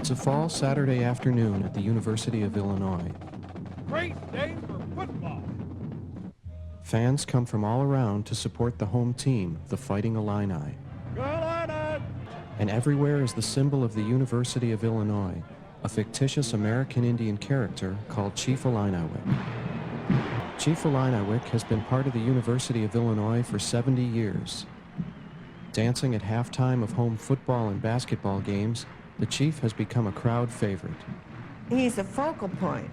It's a fall Saturday afternoon at the University of Illinois. Great day for football. Fans come from all around to support the home team, the Fighting Illini. Go Illini! And everywhere is the symbol of the University of Illinois, a fictitious American Indian character called Chief Illiniwek. Chief Illiniwek has been part of the University of Illinois for 70 years. Dancing at halftime of home football and basketball games, the Chief has become a crowd favorite. He's a focal point.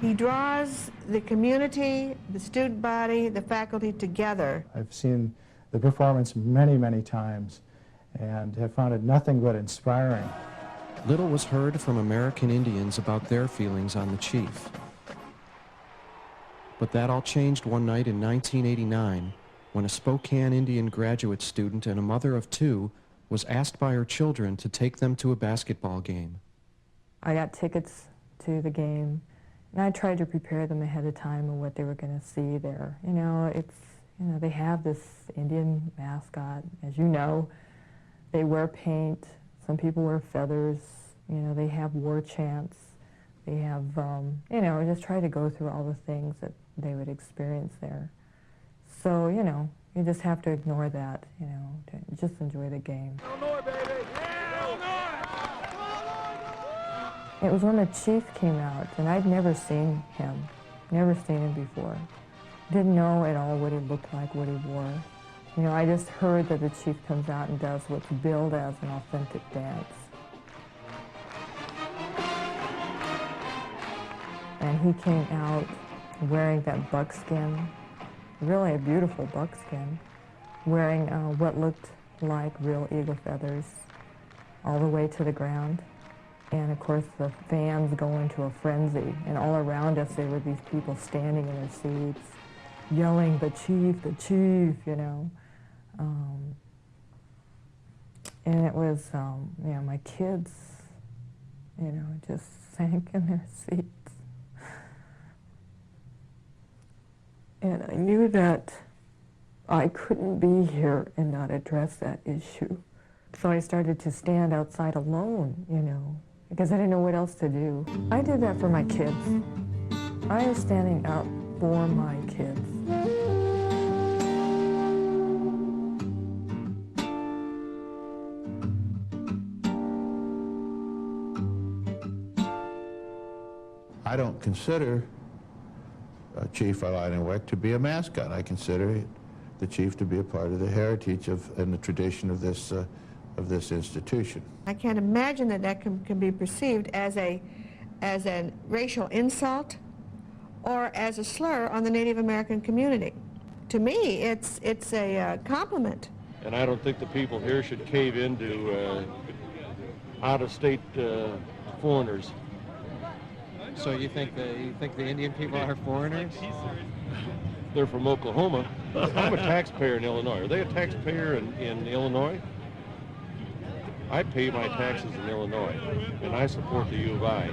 He draws the community, the student body, the faculty together. I've seen the performance many, many times and have found it nothing but inspiring. Little was heard from American Indians about their feelings on the Chief. But that all changed one night in 1989 when a Spokane Indian graduate student and a mother of two was asked by her children to take them to a basketball game. I got tickets to the game, and I tried to prepare them ahead of time of what they were going to see there. They have this Indian mascot, as you know. They wear paint. Some people wear feathers. They have war chants. They have, just try to go through all the things that they would experience there. So, you just have to ignore that, to just enjoy the game. Illinois, baby! Yeah, Illinois! It was when the Chief came out, and I'd never seen him before. Didn't know at all what he looked like, what he wore. I just heard that the Chief comes out and does what's billed as an authentic dance. And he came out wearing that buckskin, really a beautiful buckskin, wearing what looked like real eagle feathers all the way to the ground. And of course the fans go into a frenzy, and all around us there were these people standing in their seats, yelling, the Chief, and it was, my kids, just sank in their seats. And I knew that I couldn't be here and not address that issue. So I started to stand outside alone, because I didn't know what else to do. I did that for my kids. I was standing up for my kids. I don't consider Chief Illiniwek to be a mascot. I consider the Chief to be a part of the heritage and the tradition of this institution. I can't imagine that can be perceived as a racial insult or as a slur on the Native American community. To me, it's a compliment. And I don't think the people here should cave into out-of-state foreigners. So you think the Indian people are foreigners? They're from Oklahoma. I'm a taxpayer in Illinois. Are they a taxpayer in Illinois? I pay my taxes in Illinois, and I support the U of I.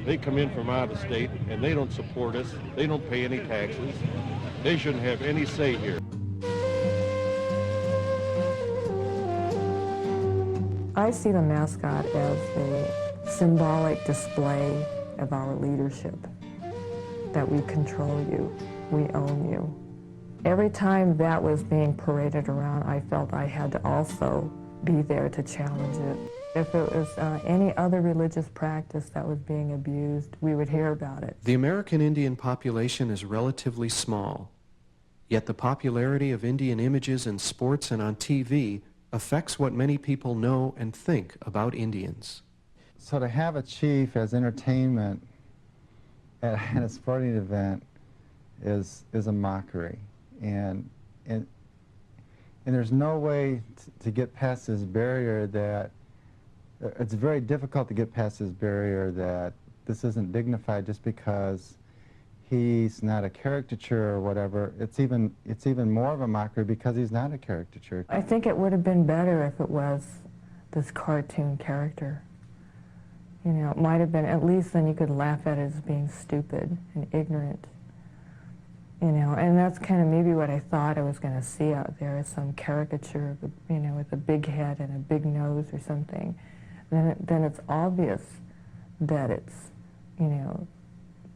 They come in from out of state, and they don't support us. They don't pay any taxes. They shouldn't have any say here. I see the mascot as a symbolic display of our leadership, that we control you, we own you. Every time that was being paraded around, I felt I had to also be there to challenge it. If it was any other religious practice that was being abused, we would hear about it. The American Indian population is relatively small, yet the popularity of Indian images in sports and on TV affects what many people know and think about Indians. So to have a chief as entertainment at a sporting event is a mockery, and there's no way to get past this barrier. That it's very difficult to get past this barrier that this isn't dignified just because he's not a caricature or whatever. It's even more of a mockery because he's not a caricature. I think it would have been better if it was this cartoon character. It might have been, at least then you could laugh at it as being stupid and ignorant. And that's kind of maybe what I thought I was going to see out there, is some caricature of with a big head and a big nose or something. then it's obvious that it's, you know,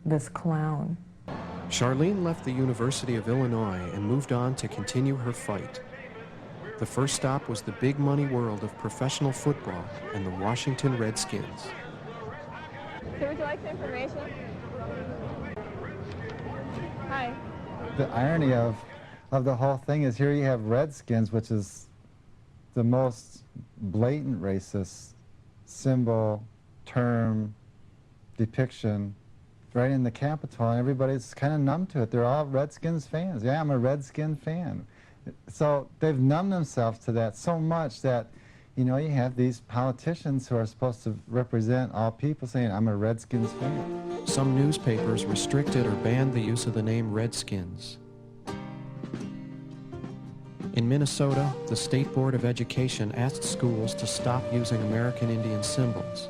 this clown. Charlene left the University of Illinois and moved on to continue her fight. The first stop was the big money world of professional football and the Washington Redskins. So would you like some information? Hi. The irony of the whole thing is here you have Redskins, which is the most blatant racist symbol, term, depiction, right in the Capitol, and everybody's kind of numb to it. They're all Redskins fans. Yeah, I'm a Redskin fan. So they've numbed themselves to that so much that, you know, you have these politicians who are supposed to represent all people saying, I'm a Redskins fan. Some newspapers restricted or banned the use of the name Redskins. In Minnesota, the State Board of Education asked schools to stop using American Indian symbols.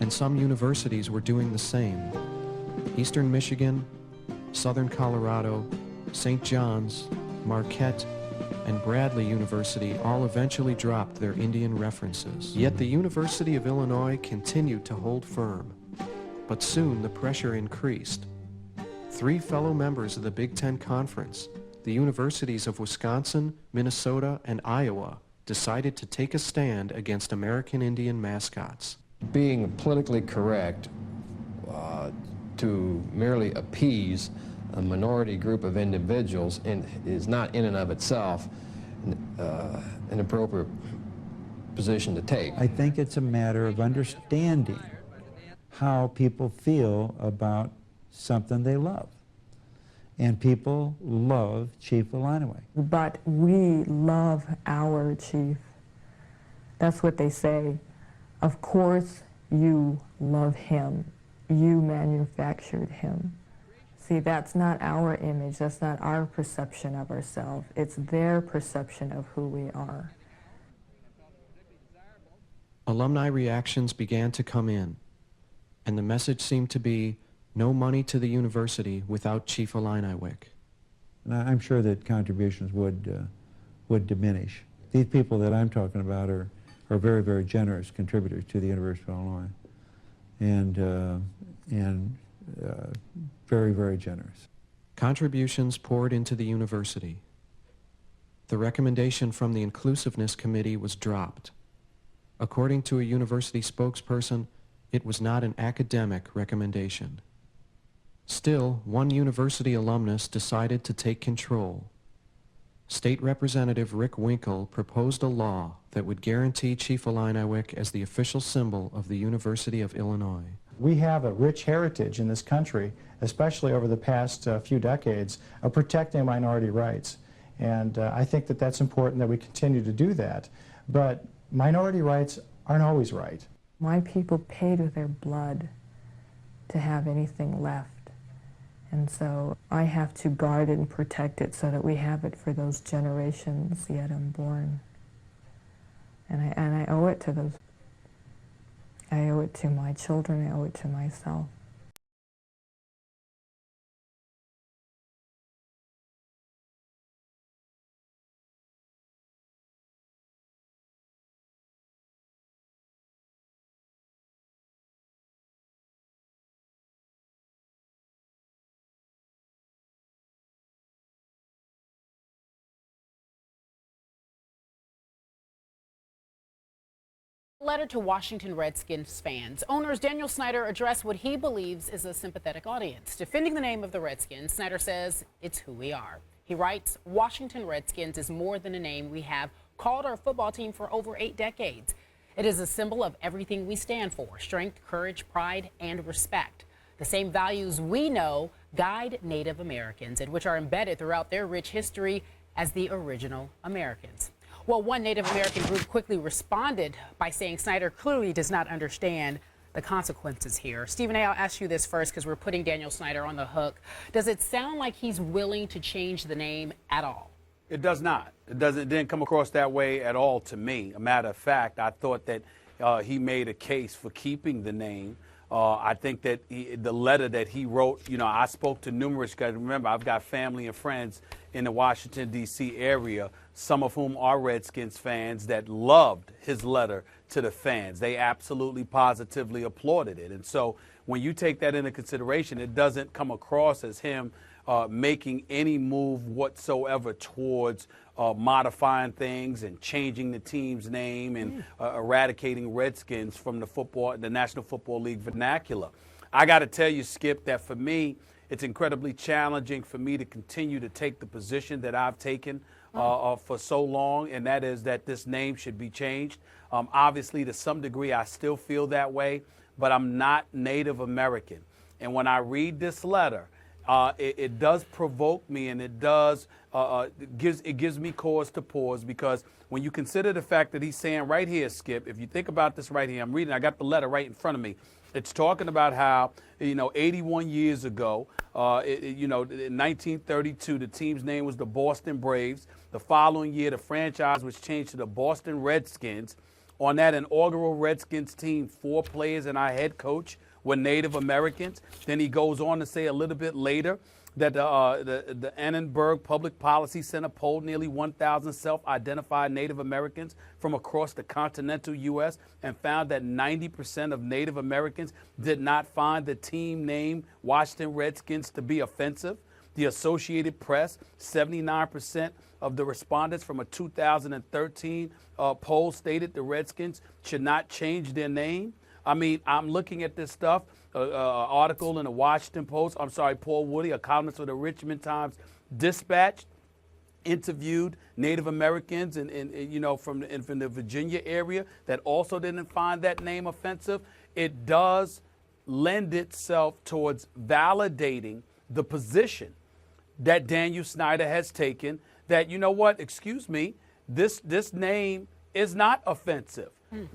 And some universities were doing the same. Eastern Michigan, Southern Colorado, St. John's, Marquette, and Bradley University all eventually dropped their Indian references. Yet the University of Illinois continued to hold firm. But soon the pressure increased. 3 fellow members of the Big Ten Conference, the universities of Wisconsin, Minnesota, and Iowa, decided to take a stand against American Indian mascots. Being politically correct to merely appease a minority group of individuals is not in and of itself an appropriate position to take. I think it's a matter of understanding how people feel about something they love. And people love Chief Illiniwek. But we love our chief. That's what they say. Of course you love him. You manufactured him. See, that's not our image. That's not our perception of ourselves. It's their perception of who we are. Alumni reactions began to come in, and the message seemed to be no money to the university without Chief Illiniwek. And I'm sure that contributions would diminish. These people that I'm talking about are very, very generous contributors to the University of Illinois, and very, very generous. Contributions poured into the university. The recommendation from the Inclusiveness Committee was dropped. According to a university spokesperson, it was not an academic recommendation. Still, one university alumnus decided to take control. State Representative Rick Winkle proposed a law that would guarantee Chief Illiniwek as the official symbol of the University of Illinois. We have a rich heritage in this country, especially over the past few decades, of protecting minority rights. And I think that that's important that we continue to do that. But minority rights aren't always right. My people paid with their blood to have anything left. And so I have to guard it and protect it so that we have it for those generations yet unborn. And I owe it to those. I owe it to my children, I owe it to myself. Letter to Washington Redskins fans. Owners Daniel Snyder addressed what he believes is a sympathetic audience. Defending the name of the Redskins, Snyder says it's who we are. He writes, Washington Redskins is more than a name we have called our football team for over 8 decades. It is a symbol of everything we stand for: strength, courage, pride, and respect. The same values we know guide Native Americans and which are embedded throughout their rich history as the original Americans. Well, one Native American group quickly responded by saying Snyder clearly does not understand the consequences here. Stephen A., I'll ask you this first because we're putting Daniel Snyder on the hook. Does it sound like he's willing to change the name at all? It does not. It didn't come across that way at all to me. A matter of fact, I thought that he made a case for keeping the name. I think that the letter that he wrote, you know, I spoke to numerous guys. Remember, I've got family and friends in the Washington, D.C. area, some of whom are Redskins fans, that loved his letter to the fans. They absolutely positively applauded it. And so when you take that into consideration, it doesn't come across as him making any move whatsoever towards modifying things and changing the team's name and eradicating Redskins from the National Football League vernacular. I got to tell you, Skip, that for me, it's incredibly challenging for me to continue to take the position that I've taken for so long, and that is that this name should be changed. Obviously, to some degree, I still feel that way, but I'm not Native American. And when I read this letter, it does provoke me, and it does gives me cause to pause, because when you consider the fact that he's saying right here, Skip, if you think about this right here, I'm reading, I got the letter right in front of me. It's talking about how, 81 years ago, in 1932, the team's name was the Boston Braves. The following year, the franchise was changed to the Boston Redskins. On that inaugural Redskins team, 4 players and our head coach were Native Americans. Then he goes on to say a little bit later that the Annenberg Public Policy Center polled nearly 1,000 self-identified Native Americans from across the continental U.S. and found that 90% of Native Americans did not find the team name Washington Redskins to be offensive. The Associated Press, 79% of the respondents from a 2013 poll stated the Redskins should not change their name. I mean, I'm looking at this stuff, article in the Washington Post. Paul Woody, a columnist for the Richmond Times Dispatch, interviewed Native Americans from the Virginia area that also didn't find that name offensive. It does lend itself towards validating the position that Daniel Snyder has taken, that, this name is not offensive.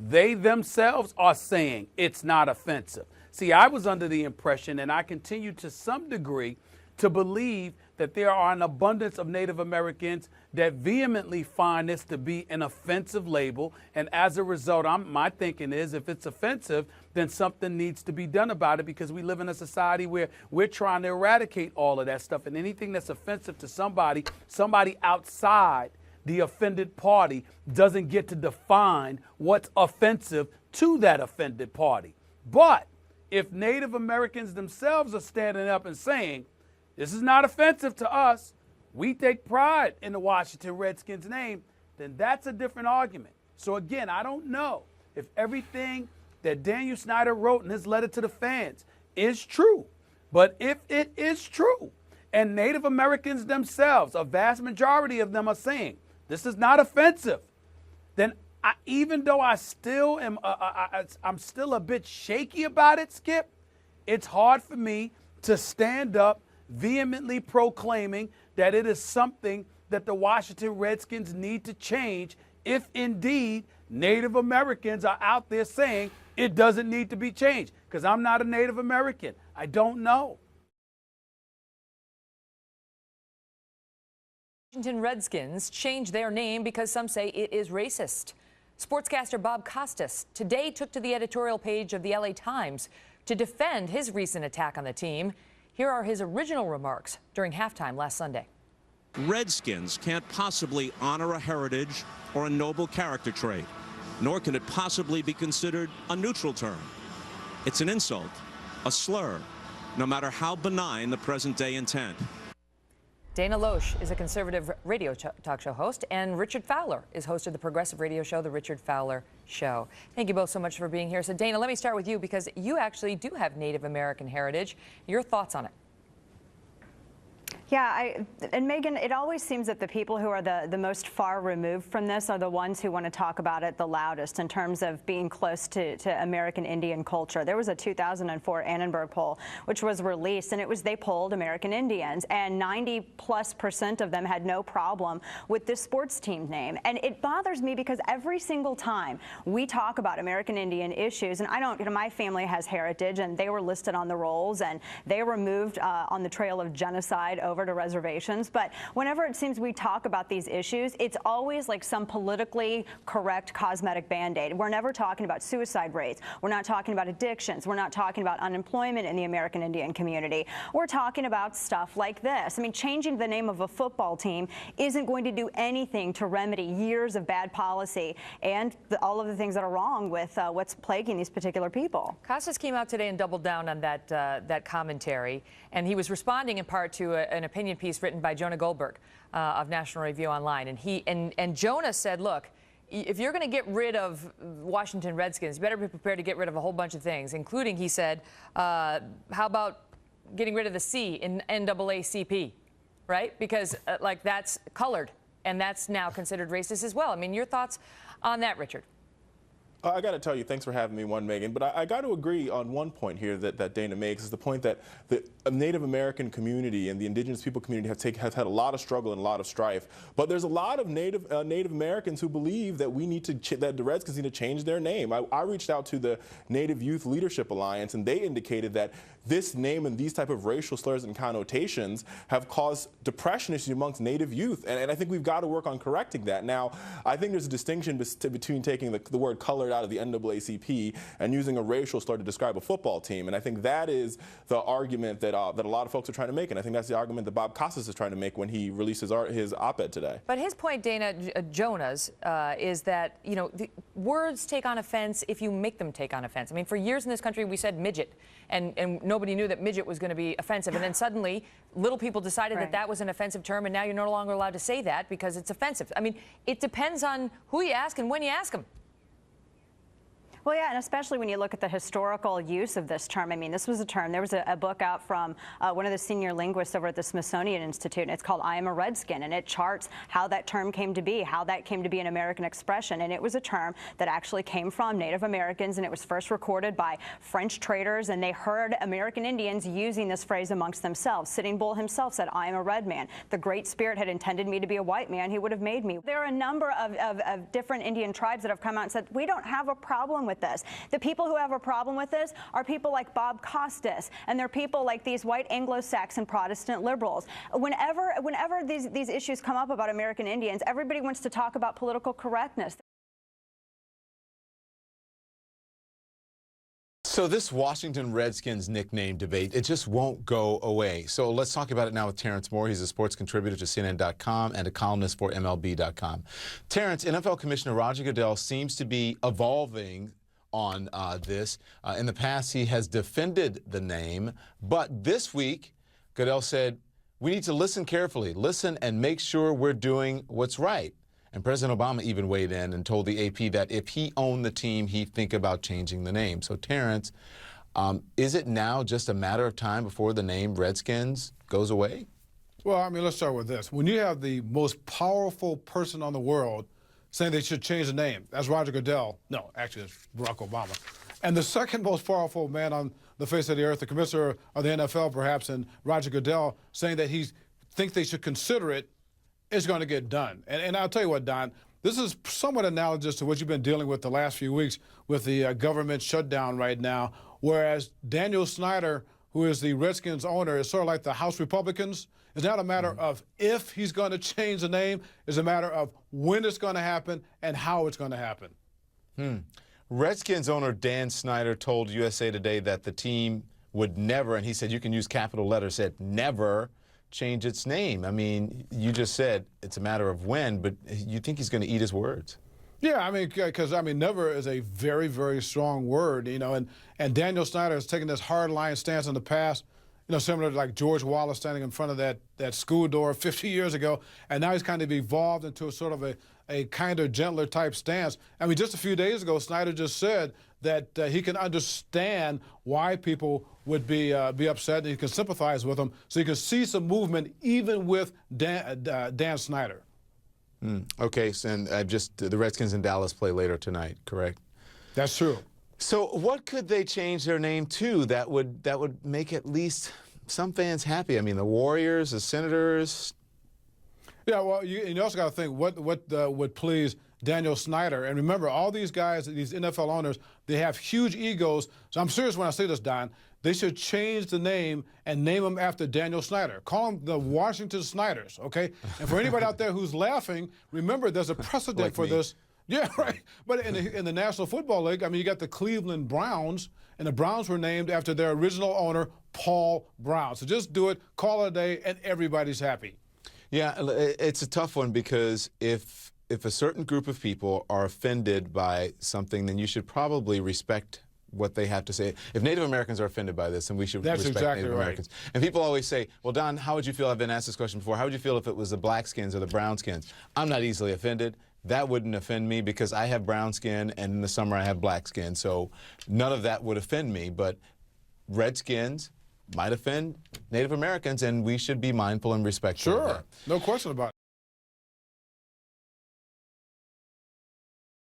They themselves are saying it's not offensive. See, I was under the impression, and I continue to some degree to believe, that there are an abundance of Native Americans that vehemently find this to be an offensive label. And as a result, my thinking is, if it's offensive, then something needs to be done about it, because we live in a society where we're trying to eradicate all of that stuff. And anything that's offensive to somebody outside the offended party doesn't get to define what's offensive to that offended party. But if Native Americans themselves are standing up and saying, this is not offensive to us, we take pride in the Washington Redskins name, then that's a different argument. So again, I don't know if everything that Daniel Snyder wrote in his letter to the fans is true. But if it is true, and Native Americans themselves, a vast majority of them, are saying this is not offensive, then even though I still am, I'm still a bit shaky about it, Skip, it's hard for me to stand up vehemently proclaiming that it is something that the Washington Redskins need to change, if indeed Native Americans are out there saying it doesn't need to be changed. Because I'm not a Native American. I don't know. Washington Redskins changed their name because some say it is racist. Sportscaster Bob Costas today took to the editorial page of the LA Times to defend his recent attack on the team. Here are his original remarks during halftime last Sunday. Redskins can't possibly honor a heritage or a noble character trait, nor can it possibly be considered a neutral term. It's an insult, a slur, no matter how benign the present-day intent. Dana Loesch is a conservative radio talk show host, and Richard Fowler is host of the progressive radio show, The Richard Fowler Show. Thank you both so much for being here. So, Dana, let me start with you, because you actually do have Native American heritage. Your thoughts on it? Yeah, and Megan, it always seems that the people who are the most far removed from this are the ones who want to talk about it the loudest in terms of being close to American Indian culture. There was a 2004 Annenberg poll which was released, and they polled American Indians, and 90+% of them had no problem with this sports team name. And it bothers me because every single time we talk about American Indian issues, and my family has heritage, and they were listed on the rolls, and they were moved on the trail of genocide over over to reservations. But whenever it seems we talk about these issues, it's always like some politically correct cosmetic Band-Aid. We're never talking about suicide rates. We're not talking about addictions. We're not talking about unemployment in the American Indian community. We're talking about stuff like this. I mean, changing the name of a football team isn't going to do anything to remedy years of bad policy and all of the things that are wrong with what's plaguing these particular people. Costas came out today and doubled down on that commentary, and he was responding in part to an opinion piece written by Jonah Goldberg of National Review Online. And he and Jonah said, look, if you're going to get rid of Washington Redskins, you better be prepared to get rid of a whole bunch of things, including, he said, how about getting rid of the C in NAACP, right? Because like that's colored, and that's now considered racist as well. I mean, your thoughts on that, Richard? I got to tell you, thanks for having me, Megan. But I got to agree on one point here that Dana makes, is the point that the Native American community and the indigenous people community have had a lot of struggle and a lot of strife. But there's a lot of Native Americans who believe that that the Redskins need to change their name. I reached out to the Native Youth Leadership Alliance, and they indicated that this name and these type of racial slurs and connotations have caused depression issues amongst Native youth. And I think we've got to work on correcting that. Now, I think there's a distinction between taking the word colored out of the NAACP and using a racial slur to describe a football team. And I think that is the argument that a lot of folks are trying to make. And I think that's the argument that Bob Costas is trying to make when he released his op-ed today. But his point, Dana, Jonah's, is that, you know, the words take on offense if you make them take on offense. I mean, for years in this country, we said midget, and nobody knew that midget was going to be offensive. And then suddenly, little people decided that that was an offensive term, and now you're no longer allowed to say that because it's offensive. I mean, it depends on who you ask and when you ask them. Well, yeah, and especially when you look at the historical use of this term. I mean, this was a term. There was a book out from one of the senior linguists over at the Smithsonian Institute, and it's called I Am a Redskin, and it charts how that term came to be, how that came to be an American expression. And it was a term that actually came from Native Americans, and it was first recorded by French traders, and they heard American Indians using this phrase amongst themselves. Sitting Bull himself said, I am a red man. The Great Spirit had intended me to be a white man. He would have made me. There are a number of different Indian tribes that have come out and said, we don't have a problem with this. The people who have a problem with this are people like Bob Costas, and they're people like these white Anglo-Saxon Protestant liberals. Whenever these issues come up about American Indians, everybody wants to talk about political correctness. So this Washington Redskins nickname debate, it just won't go away. So let's talk about it now with Terrence Moore. He's a sports contributor to CNN.com and a columnist for MLB.com. Terrence, NFL Commissioner Roger Goodell seems to be evolving on this. In the past, he has defended the name, but this week, Goodell said, we need to listen carefully, listen and make sure we're doing what's right. And President Obama even weighed in and told the AP that if he owned the team, he'd think about changing the name. So, Terrence, is it now just a matter of time before the name Redskins goes away? Well, I mean, let's start with this. When you have the most powerful person on the world saying they should change the name, that's Roger Goodell. No, actually, it's Barack Obama. And the second most powerful man on the face of the earth, the commissioner of the NFL, perhaps, and Roger Goodell, saying that he thinks they should consider it, is going to get done. And I'll tell you what, Don, this is somewhat analogous to what you've been dealing with the last few weeks with the government shutdown right now, whereas Daniel Snyder, who is the Redskins owner, is sort of like the House Republicans. It's not a matter of if he's going to change the name. It's a matter of when it's going to happen and how it's going to happen. Redskins owner Dan Snyder told USA Today that the team would never, and he said you can use capital letters, said never change its name. I mean, you just said it's a matter of when, but you think he's going to eat his words? Yeah, I mean, because, I mean, never is a very, very strong word, you know, and Daniel Snyder has taken this hard-line stance in the past, you know, similar to like George Wallace standing in front of that school door 50 years ago, and now he's kind of evolved into a sort of a kinder, gentler type stance. I mean, just a few days ago, Snyder just said that he can understand why people would be upset, and he can sympathize with them. So you can see some movement even with Dan Snyder. Okay, so and the Redskins in Dallas play later tonight, correct? That's true. So what could they change their name to that would make at least some fans happy? I mean, the Warriors, the Senators. Yeah, well, you also got to think what would please Daniel Snyder. And remember, all these guys, these NFL owners, they have huge egos. So I'm serious when I say this, Don. They should change the name and name them after Daniel Snyder. Call them the Washington Snyders, okay? And for anybody out there who's laughing, remember there's a precedent Like for me. this. Yeah, right. But in the National Football League, I mean, you got the Cleveland Browns, and the Browns were named after their original owner, Paul Brown. So just do it, call it a day, and everybody's happy. Yeah, it's a tough one because if a certain group of people are offended by something, then you should probably respect what they have to say. If Native Americans are offended by this, then we should respect exactly Native right. Americans. And people always say, well, Don, how would you feel? I've been asked this question before. How would you feel if it was the black skins or the brown skins? I'm not easily offended. That wouldn't offend me because I have brown skin, and in the summer I have black skin. So none of that would offend me. But Redskins might offend Native Americans, and we should be mindful and respectful of that. No question about it.